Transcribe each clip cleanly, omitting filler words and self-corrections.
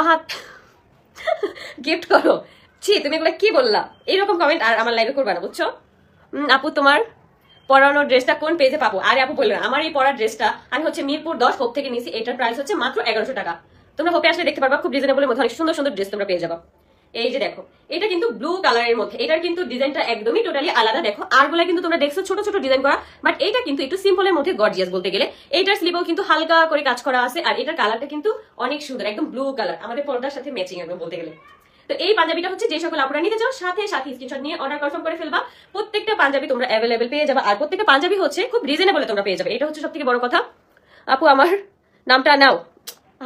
হাত গিফট করো। ছি, তুমি এগুলো কি বললা? এইরকম কমেন্ট আর আমার লাইভে করবা না, বুঝছো? আপু তোমার পরানোর ড্রেসটা কোন পেজে পাবো? আরে আপু বললো, আমার এই পরার ড্রেসটা আমি হচ্ছে মিরপুর 10 হোপ থেকে নিয়েছি। এটার প্রাইস হচ্ছে মাত্র 1100 টাকা। তোমরা হোপে আসলে দেখতে পারবা, খুব রিজনেবলের মধ্যে অনেক সুন্দর সুন্দর ড্রেস তোমরা পেয়ে যাবা। এই যে দেখো, এটা কিন্তু ব্লু কালারের মধ্যে, এটার কিন্তু ডিজাইনটা একদমই টোটালি আলাদা। দেখো আরগুলা কিন্তু তোমরা দেখছো ছোট ছোট ডিজাইন করা, বাট এটা কিন্তু একটু সিম্পলের মধ্যে গর্জিয়াস বলতে গেলে। এইটার স্লিভেও কিন্তু হালকা করে কাজ করা আছে, আর এটার কালারটা কিন্তু অনেক সুন্দর, একদম ব্লু কালার, আমাদের পর্দার সাথে ম্যাচিং একদম বলতে গেলে। তো এই পাঞ্জাবিটা হচ্ছে যে সকল আপনারা নিতে চাও সাথে সাথে স্ক্রিনশট নিয়ে অর্ডার কনফার্ম করে ফেলবা। প্রত্যেকটা পাঞ্জাবি তোমরা অ্যাভেলেবেল পেয়ে যাবে, আর প্রত্যেকটা পাঞ্জাবি হচ্ছে খুব রিজনেবলে তোমরা পেয়ে যাবে। এটা হচ্ছে সবথেকে বড় কথা। আপু আমার নামটা নাও।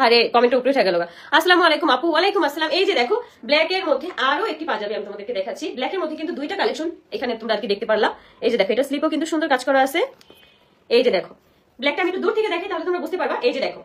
আরে কমেন্ট উপরে উঠে গেল। আসসালামু আলাইকুম আপু। ওয়ালাইকুম আসসালাম। এই যে দেখো, ব্ল্যাক এর মধ্যে আরো একটি পাঞ্জাবি আমি তোমাদেরকে দেখাচ্ছি। ব্ল্যাক এর মধ্যে কিন্তু দুইটা কালেকশন এখানে তোমরা আর কি দেখতে পারলা। এই যে দেখো, এটা স্লিপও কিন্তু সুন্দর কাজ করা আছে। এই যে দেখো, ব্ল্যাকটা আমি একটু দূর থেকে দেখাই তাহলে তোমরা বুঝতে পারবা। এই যে দেখো,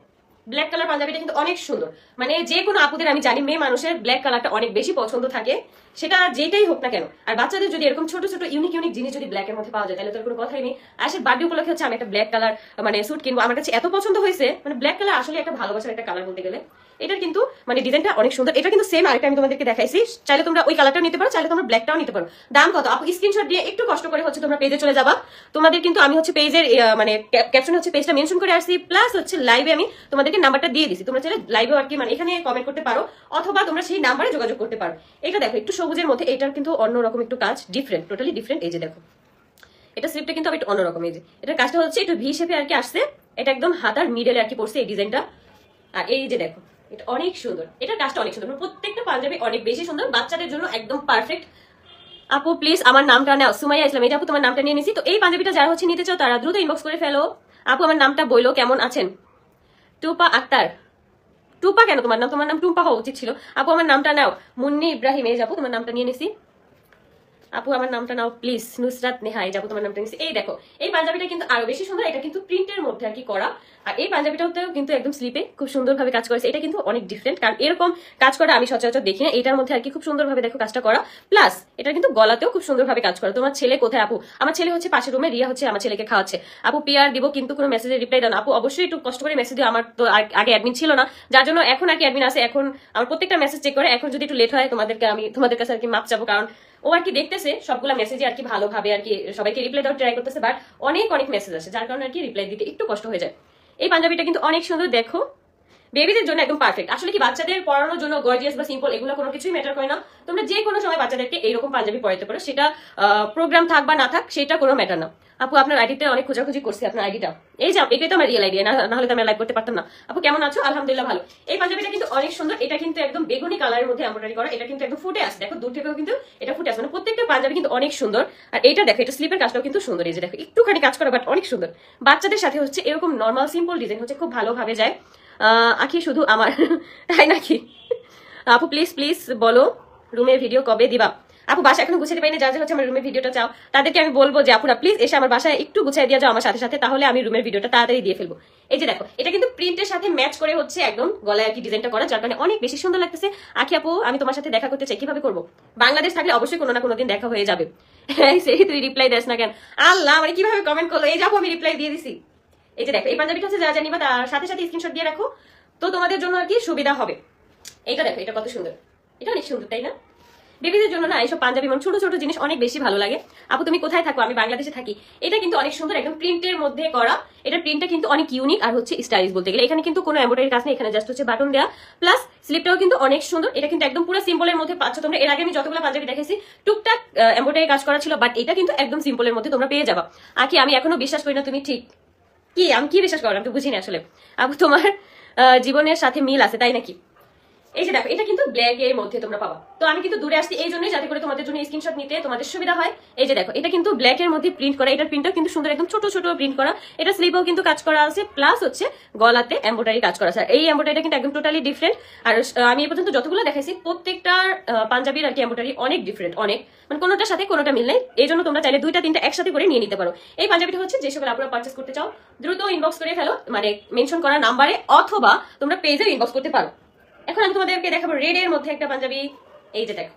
ব্ল্যাক কালার পাঞ্জাবিটা কিন্তু অনেক সুন্দর। মানে যে কোনো আপুদের আমি জানি মেয়ে মানুষের ব্ল্যাক কালারটা অনেক বেশি পছন্দ থাকে, সেটা যেটাই হোক না কেন। আর বাচ্চাদের যদি এরকম ছোট ছোট ইউনিক ইউনিক জিনিস যদি ব্ল্যাকের মধ্যে পাওয়া যায় তাহলে তোর কোনো কথাই নেই। আর সে বার্থডে উপলক্ষে হচ্ছে আমি একটা ব্ল্যাক কালার মানে স্যুট কিনবো, আমার কাছে এত পছন্দ হয়েছে। মানে ব্ল্যাক কালার আসলে একটা ভালোবাসার একটা কালার বলতে গেলে। এটার কিন্তু মানে ডিজাইনটা অনেক সুন্দর। এটা কিন্তু সেম আরেকটা আমি তোমাদেরকে দেখাইছি, চাইলে তোমরা ওই কালারটাও নিতে পারো, চাইলে তোমরা ব্ল্যাকটাও নিতে পারো। দাম কত আপু? স্ক্রিনশট দিয়ে একটু কষ্ট করে হচ্ছে তোমরা পেজে চলে যাবা। তোমাদের কিন্তু আমি হচ্ছে পেজের মানে ক্যাপশনে হচ্ছে পেজটা মেনশন করে আসছি, প্লাস হচ্ছে লাইভে আমি তোমাদেরকে নাম্বারটা দিয়ে দিছি। তোমরা চাইলে লাইভে আর কি মানে এখানে কমেন্ট করতে পারো, অথবা তোমরা সেই নাম্বারে যোগাযোগ করতে পারো। এটা দেখো একটু সবুজের মধ্যে, এটার কিন্তু অন্যরকম একটু কাজ, ডিফারেন্ট, টোটালি ডিফারেন্ট। এই যে দেখো, এটা স্লিপটা কিন্তু একটু অন্যরকম। এই যে এটার কাজটা হচ্ছে একটু ভি শেপে আর কি আসছে, এটা একদম হাতার মিডলে আর কি পড়ছে এই ডিজাইনটা। আর এই যে দেখো, এটা অনেক সুন্দর, এটার কাজটা অনেক সুন্দর। প্রত্যেকটা পাঞ্জাবি অনেক বেশি সুন্দর, বাচ্চাদের জন্য একদম পারফেক্ট। আপু প্লিজ আমার নামটা নাও। সুমাইয়া ইসলাম। এই যে আপু তোমার নামটা নিয়ে নিছি। তো এই পাঞ্জাবিটা যারা হচ্ছে নিতে চাও তারা দ্রুত ইনবক্স করে ফেলো। আপু আমার নামটা বইলো, কেমন আছেন? টুপা আক্তার। টুপা কেন তোমার নাম? তোমার নাম টুম্পা হওয়া উচিত ছিল। আপু আমার নামটা নাও। মুন্নি ইব্রাহিম। এই যে আপু তোমার নামটা নিয়ে নিছি। আপু আমার নামটা নাও প্লিজ। নুসরাত নেহা। এই যাবো তোমার নামটা নিচ্ছি। এই দেখো, এই পাঞ্জাবিটা কিন্তু আরো বেশি সুন্দর। এটা কিন্তু প্রিন্টের মধ্যে আর কি করা, আর এই পাঞ্জাবিটাতেও কিন্তু একদম স্লিপে খুব সুন্দরভাবে কাজ করেছে। এটা কিন্তু অনেক ডিফারেন্ট, কারণ এরকম কাজ করা আমি সচরাচর দেখি না। এটার মধ্যে আর কি খুব সুন্দরভাবে দেখো কাজটা করা, প্লাস এটা কিন্তু গলাতেও খুব সুন্দরভাবে কাজ করা। তোমার ছেলে কোথায় আপু? আমার ছেলে হচ্ছে পাশের রুমে, রিয়া হচ্ছে আমার ছেলেকে খাওয়াচ্ছে। আপু পিআর দিব কিন্তু কোনো মেসেজে রিপ্লাই দাও না। আপু অবশ্যই একটু কষ্ট করে মেসেজ দিও। আমার তো আগে অ্যাডমিন ছিল না, যার জন্য এখন আর কি অ্যাডমিন আছে। এখন আমার প্রত্যেকটা মেসেজ চেক করে, এখন যদি একটু লেট হয় আমি তোমাদের কাছে আর কি মাপ চাবো, কারণ ও আর কি দেখতেছে সবগুলা মেসেজে আর কি ভালোভাবে আর কি সবাইকে রিপ্লাই দেওয়ার ট্রাই করতেছে, বাট অনেক অনেক মেসেজ আসে, যার কারণে আর কি রিপ্লাই দিতে একটু কষ্ট হয়ে যায়। এই পাঞ্জাবিটা কিন্তু অনেক সুন্দর, দেখো বেবিদের জন্য একদম পারফেক্ট। আসলে কি বাচ্চাদের পড়ানোর জন্য গর্জিয়াস বা সিম্পল এগুলো কোনো কিছুই ম্যাটার করে না। তোমরা যে কোনো সময় বাচ্চাদেরকে এইরকম পাঞ্জাবি পরাতে পারো, সেটা প্রোগ্রাম থাক বা না থাক সেটা কোনো ম্যাটার না। আপু আপনার আইডিতে অনেক খোঁজাখুঁজি করছি, আপনার আইডিটা এই যে এটাই তো আমার রিয়েল আইডি, না হলে তো আমি লাইভ করতে পারতাম না। আপু কেমন আছো? আলহামদুলিল্লাহ ভালো। এই পাঞ্জাবিটা কিন্তু অনেক সুন্দর। এটা কিন্তু একদম বেগুনি কালারের মধ্যে এমব্রয়ডারি করা, এটা কিন্তু একদম ফুটে আসে। দেখো দূর থেকেও কিন্তু এটা ফুটে আসে, মানে প্রত্যেকটা পাঞ্জাবি কিন্তু অনেক সুন্দর। আর এটা দেখো, এটা স্লিপের কাজটাও কিন্তু সুন্দর। এই যে দেখো একটুখানি কাজ করা, বাট অনেক সুন্দর। বাচ্চাদের সাথে হচ্ছে এরকম নর্মাল সিম্পল ডিজাইন হচ্ছে খুব ভালোভাবে যায়। আখি শুধু আমার তাই নাকি? আপু প্লিজ প্লিজ বলো রুমের ভিডিও কবে দিবা? আপু বাসা এখনো গুছাতে পারি না, যা হচ্ছে আমার রুমের ভিডিওটা চাও তাদেরকে আমি বলবো যে আপুরা প্লিজ এসে আমার বাসায় একটু গুছাই দিয়ে যাও আমার সাথে সাথে, তাহলে আমি রুমের ভিডিওটা তাড়াতাড়ি দিয়ে ফেলবো। এই যে দেখো, এটা কিন্তু প্রিন্টের সাথে ম্যাচ করে হচ্ছে একদম গলায় আর কি ডিজাইনটা করা, যার কারণে অনেক বেশি সুন্দর লাগতেছে। আখি আপু আমি তোমার সাথে দেখা করতে চাই, কিভাবে করবো? বাংলাদেশ থাকলে অবশ্যই কোনো না কোনো দিন দেখা হয়ে যাবে। সেই তুই রিপ্লাই দেস না কেন? আল্লাহ মানে কিভাবে কমেন্ট করলো। এই যাবো আমি রিপ্লাই দিয়ে দিছি। এই যে দেখো, এই পাঞ্জাবিটা হচ্ছে যা জানিবা তার সাথে সাথে স্ক্রিনশট দিয়ে রাখো, তো তোমাদের জন্য আর কি সুবিধা হবে। এটা দেখো, এটা কত সুন্দর, এটা অনেক সুন্দর তাই না? বেবিদের জন্য না এইসব পাঞ্জাবি মানে ছোট ছোট জিনিস অনেক বেশি ভালো লাগে। আপু তুমি কোথায় থাকো? আমি বাংলাদেশে থাকি। এটা কিন্তু অনেক সুন্দর, একদম প্রিন্টের মধ্যে করা। এটা প্রিন্টটা কিন্তু অনেক ইউনিক আর হচ্ছে স্টাইলিশ বলতে গেলে। এখানে কিন্তু কোনো এমব্রয়ডারি কাজ নেই, এখানে জাস্ট হচ্ছে বাটন দেওয়া, প্লাস স্লিপটাও কিন্তু অনেক সুন্দর। এটা কিন্তু একদম পুরো সিম্পলের মধ্যে পাচ্ছ তোমরা। এর আগে আমি যতগুলো পাঞ্জাবি দেখেছি টুকটাক এমব্রয়ডারি কাজ করা ছিল, বাট এটা কিন্তু একদম সিম্পলের মধ্যে তোমরা পেয়ে যাবা। আকি আমি এখনো বিশ্বাস করি না তুমি ঠিক। কি আমি কি বিশ্বাস করলাম তো বুঝিনি আসলে। আপু তোমার জীবনের সাথে মিল আছে তাই নাকি? এই যে দেখো, এটা কিন্তু ব্ল্যাক এর মধ্যে তোমরা পাবা। তো আমি কিন্তু দূরে আসছি এই জন্যই, যাতে করে তোমাদের জন্য স্ক্রিনশট নিতে তোমাদের সুবিধা হয়। এই যে দেখো, এটা কিন্তু ব্ল্যাক এর মধ্যে প্রিন্ট করা, এটার প্রিন্টও কিন্তু সুন্দর, একদম ছোট ছোট প্রিন্ট করা। এটা স্লিভেও কিন্তু কাজ করা আছে, প্লাস হচ্ছে গলাতে এমব্রয়ডারি কাজ করা আছে। এই এমব্রয়ডারিটা কিন্তু একদম টোটালি ডিফারেন্ট। আর আমি এই পর্যন্ত যতগুলো দেখাইছি প্রত্যেকটার পাঞ্জাবির আর কি এমব্রয়ডারি অনেক ডিফারেন্ট, অনেক মানে কোনোটার সাথে কোনোটা মিল নেই। এই জন্য তোমরা চাইলে দুইটা তিনটা একসাথে করে নিয়ে নিতে পারো। এই পাঞ্জাবিটা হচ্ছে যে সকল আপনারা পারচেস করতে চাও দ্রুত ইনবক্স করে ফেলো, মানে মেনশন করা নাম্বারে, অথবা তোমরা পেজে ইনবক্স করতে পারো। এখন আমি তোমাদেরকে দেখাবো রেড এর মধ্যে একটা পাঞ্জাবি। এই যে দেখো,